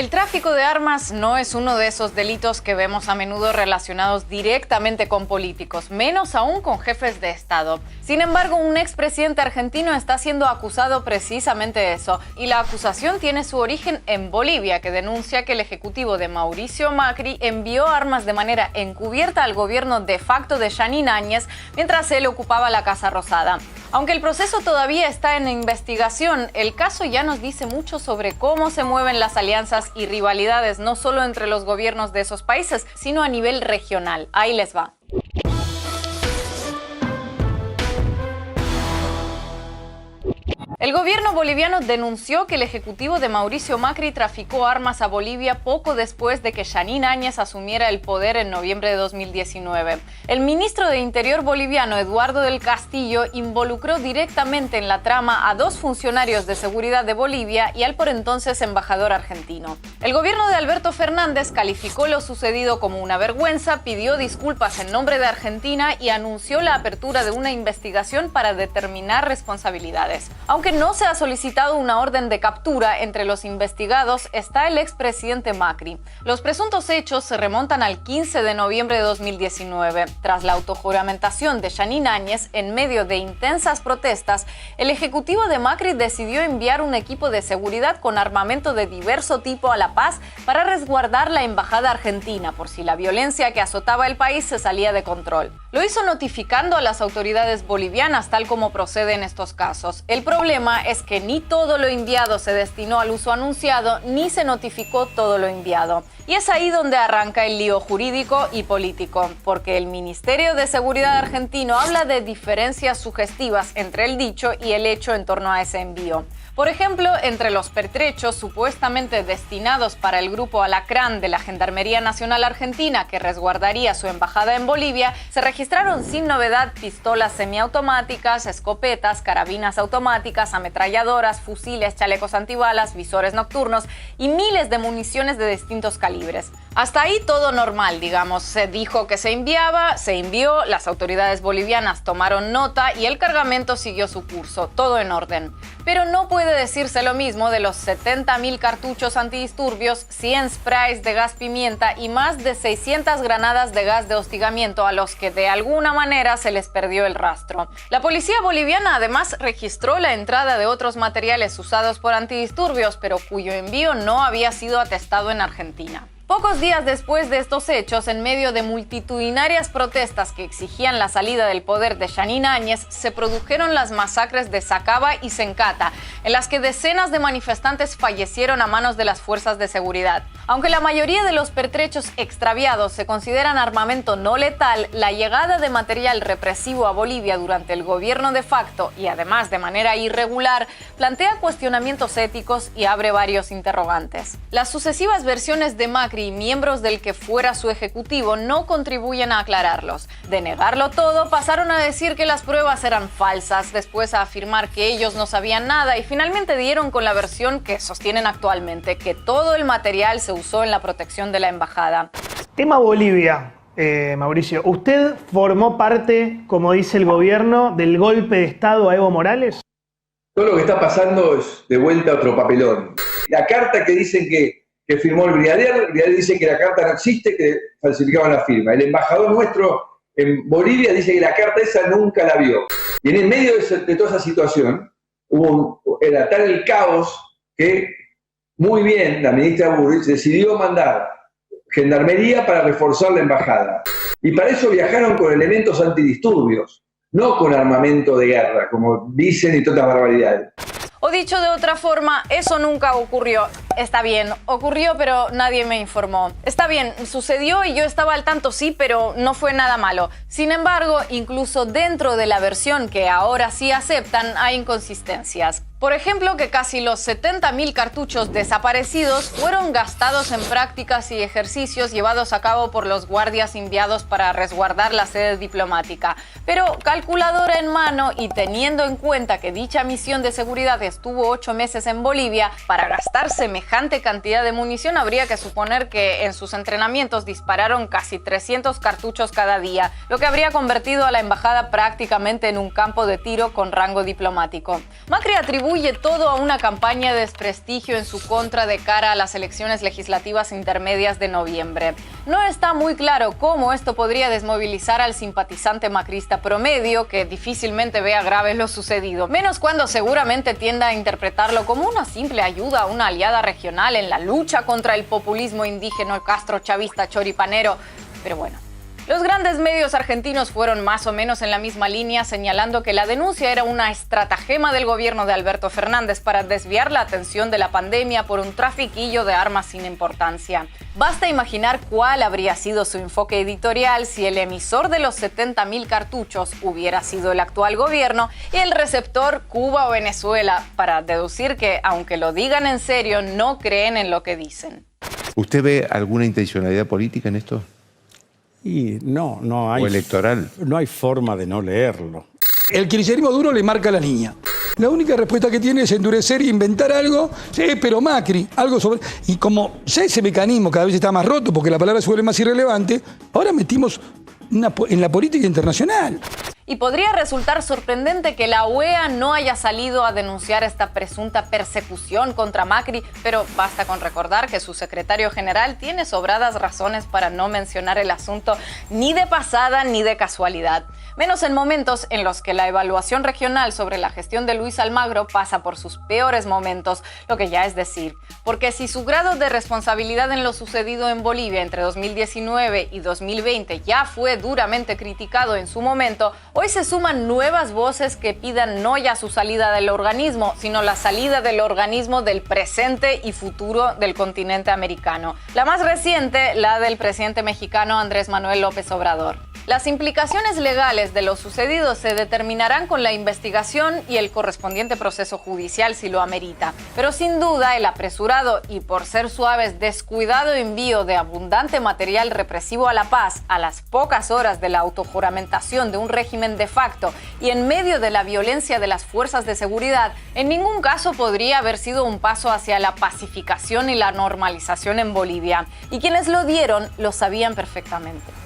El tráfico de armas no es uno de esos delitos que vemos a menudo relacionados directamente con políticos, menos aún con jefes de Estado. Sin embargo, un expresidente argentino está siendo acusado precisamente de eso, y la acusación tiene su origen en Bolivia, que denuncia que el ejecutivo de Mauricio Macri envió armas de manera encubierta al gobierno de facto de Jeanine Áñez mientras él ocupaba la Casa Rosada. Aunque el proceso todavía está en investigación, el caso ya nos dice mucho sobre cómo se mueven las alianzas y rivalidades, no solo entre los gobiernos de esos países, sino a nivel regional. Ahí les va. El gobierno boliviano denunció que el ejecutivo de Mauricio Macri traficó armas a Bolivia poco después de que Jeanine Áñez asumiera el poder en noviembre de 2019. El ministro de Interior boliviano, Eduardo del Castillo, involucró directamente en la trama a 2 funcionarios de seguridad de Bolivia y al por entonces embajador argentino. El gobierno de Alberto Fernández calificó lo sucedido como una vergüenza, pidió disculpas en nombre de Argentina y anunció la apertura de una investigación para determinar responsabilidades. Aunque no se ha solicitado una orden de captura, entre los investigados está el expresidente Macri. Los presuntos hechos se remontan al 15 de noviembre de 2019. Tras la autojuramentación de Jeanine Áñez, en medio de intensas protestas, el ejecutivo de Macri decidió enviar un equipo de seguridad con armamento de diverso tipo a La Paz para resguardar la embajada argentina por si la violencia que azotaba el país se salía de control. Lo hizo notificando a las autoridades bolivianas, tal como procede en estos casos. El problema es que ni todo lo enviado se destinó al uso anunciado, ni se notificó todo lo enviado. Y es ahí donde arranca el lío jurídico y político, porque el Ministerio de Seguridad argentino habla de diferencias sugestivas entre el dicho y el hecho en torno a ese envío. Por ejemplo, entre los pertrechos supuestamente destinados para el grupo Alacrán de la Gendarmería Nacional Argentina, que resguardaría su embajada en Bolivia, se registraron sin novedad pistolas semiautomáticas, escopetas, carabinas automáticas, ametralladoras, fusiles, chalecos antibalas, visores nocturnos y miles de municiones de distintos calibres. Hasta ahí todo normal, digamos. Se dijo que se enviaba, se envió, las autoridades bolivianas tomaron nota y el cargamento siguió su curso, todo en orden. Pero no puede decirse lo mismo de los 70.000 cartuchos antidisturbios, 100 sprays de gas pimienta y más de 600 granadas de gas de hostigamiento a los que de alguna manera se les perdió el rastro. La policía boliviana además registró la entrada de otros materiales usados por antidisturbios, pero cuyo envío no había sido atestado en Argentina. Pocos días después de estos hechos, en medio de multitudinarias protestas que exigían la salida del poder de Jeanine Áñez, se produjeron las masacres de Sacaba y Sencata, en las que decenas de manifestantes fallecieron a manos de las fuerzas de seguridad. Aunque la mayoría de los pertrechos extraviados se consideran armamento no letal, la llegada de material represivo a Bolivia durante el gobierno de facto y además de manera irregular plantea cuestionamientos éticos y abre varios interrogantes. Las sucesivas versiones de Macri y miembros del que fuera su ejecutivo no contribuyen a aclararlos. De negarlo todo, pasaron a decir que las pruebas eran falsas, después a afirmar que ellos no sabían nada y finalmente dieron con la versión que sostienen actualmente, que todo el material se usó en la protección de la embajada. Tema Bolivia, Mauricio. ¿Usted formó parte, como dice el gobierno, del golpe de Estado a Evo Morales? Todo lo que está pasando es de vuelta otro papelón. La carta que dicen que firmó el brigadier dice que la carta no existe, que falsificaban la firma. El embajador nuestro en Bolivia dice que la carta esa nunca la vio. Y en el medio de toda esa situación era tal el caos que muy bien la ministra Burrich decidió mandar gendarmería para reforzar la embajada. Y para eso viajaron con elementos antidisturbios, no con armamento de guerra, como dicen y todas barbaridades. O dicho de otra forma, eso nunca ocurrió. Está bien, ocurrió, pero nadie me informó. Está bien, sucedió y yo estaba al tanto, sí, pero no fue nada malo. Sin embargo, incluso dentro de la versión que ahora sí aceptan, hay inconsistencias. Por ejemplo, que casi los 70.000 cartuchos desaparecidos fueron gastados en prácticas y ejercicios llevados a cabo por los guardias enviados para resguardar la sede diplomática. Pero calculadora en mano y teniendo en cuenta que dicha misión de seguridad estuvo 8 meses en Bolivia, para gastar semejante semejante cantidad de munición, habría que suponer que en sus entrenamientos dispararon casi 300 cartuchos cada día, lo que habría convertido a la embajada prácticamente en un campo de tiro con rango diplomático. Macri atribuye todo a una campaña de desprestigio en su contra de cara a las elecciones legislativas intermedias de noviembre. No está muy claro cómo esto podría desmovilizar al simpatizante macrista promedio, que difícilmente vea grave lo sucedido, menos cuando seguramente tienda a interpretarlo como una simple ayuda a una aliada regional en la lucha contra el populismo indígena castrochavista choripanero. Pero bueno. Los grandes medios argentinos fueron más o menos en la misma línea, señalando que la denuncia era una estratagema del gobierno de Alberto Fernández para desviar la atención de la pandemia por un trafiquillo de armas sin importancia. Basta imaginar cuál habría sido su enfoque editorial si el emisor de los 70.000 cartuchos hubiera sido el actual gobierno y el receptor Cuba o Venezuela, para deducir que, aunque lo digan en serio, no creen en lo que dicen. ¿Usted ve alguna intencionalidad política en esto? Y no hay. ¿O electoral? No hay forma de no leerlo. El kirchnerismo duro le marca la línea. La única respuesta que tiene es endurecer e inventar algo. Sí, pero Macri, algo sobre... Y como ya ese mecanismo cada vez está más roto porque la palabra se vuelve más irrelevante, ahora metimos en la política internacional. Y podría resultar sorprendente que la OEA no haya salido a denunciar esta presunta persecución contra Macri, pero basta con recordar que su secretario general tiene sobradas razones para no mencionar el asunto ni de pasada ni de casualidad. Menos en momentos en los que la evaluación regional sobre la gestión de Luis Almagro pasa por sus peores momentos, lo que ya es decir. Porque si su grado de responsabilidad en lo sucedido en Bolivia entre 2019 y 2020 ya fue duramente criticado en su momento, hoy se suman nuevas voces que pidan no ya su salida del organismo, sino la salida del organismo del presente y futuro del continente americano. La más reciente, la del presidente mexicano Andrés Manuel López Obrador. Las implicaciones legales de lo sucedido se determinarán con la investigación y el correspondiente proceso judicial si lo amerita. Pero sin duda el apresurado y, por ser suaves, descuidado envío de abundante material represivo a La Paz a las pocas horas de la autojuramentación de un régimen de facto y en medio de la violencia de las fuerzas de seguridad, en ningún caso podría haber sido un paso hacia la pacificación y la normalización en Bolivia. Y quienes lo dieron lo sabían perfectamente.